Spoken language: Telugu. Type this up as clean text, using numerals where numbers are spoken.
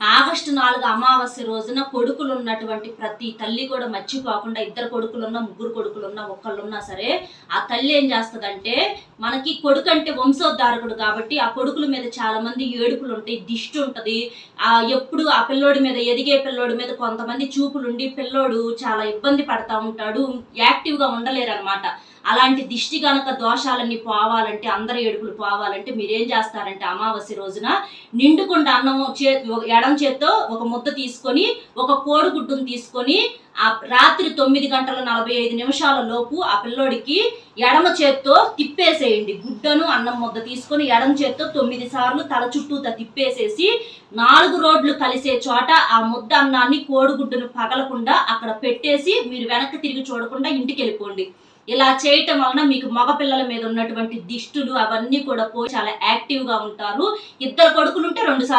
ఆగస్టు 4 అమావాస్య రోజున కొడుకులు ఉన్నటువంటి ప్రతి తల్లి కూడా మర్చిపోకుండా, ఇద్దరు కొడుకులున్నా, ముగ్గురు కొడుకులున్నా, ఒక్కళ్ళున్నా సరే ఆ తల్లి ఏం చేస్తుందంటే, మనకి కొడుకు అంటే వంశోద్ధారకుడు కాబట్టి ఆ కొడుకుల మీద చాలా మంది ఏడుపులు ఉంటాయి, దిష్టి ఉంటది. ఎప్పుడు ఆ పిల్లోడి మీద, ఎదిగే పిల్లోడి మీద కొంతమంది చూపులుండి పిల్లోడు చాలా ఇబ్బంది పడతా ఉంటాడు, యాక్టివ్గా ఉండలేరు అనమాట. అలాంటి దిష్టి గనక దోషాలన్నీ పోవాలంటే, అందరి ఏడుపులు పోవాలంటే మీరేం చేస్తారంటే, అమావాస్య రోజున నిండుకుండా అన్నం ఎడం చేత్తో ఒక ముద్ద తీసుకొని, ఒక కోడిగుడ్డును తీసుకొని రాత్రి 9:45 లోపు ఆ పిల్లోడికి ఎడమ చేత్తో తిప్పేసేయండి. గుడ్డను అన్నం ముద్ద తీసుకొని ఎడమ చేత్తో 9 సార్లు తల చుట్టూతా తిప్పేసేసి 4 రోడ్లు కలిసే చోట ఆ ముద్ద అన్నాన్ని, కోడిగుడ్డును పగలకుండా అక్కడ పెట్టేసి మీరు వెనక్కి తిరిగి చూడకుండా ఇంటికి వెళ్ళిపోండి. ఇలా చేయటం వలన మీకు మగ పిల్లల మీద ఉన్నటువంటి దిష్టులు అవన్నీ కూడా పోయి చాలా యాక్టివ్గా ఉంటారు. ఇద్దరు కొడుకులుంటే 2 సార్లు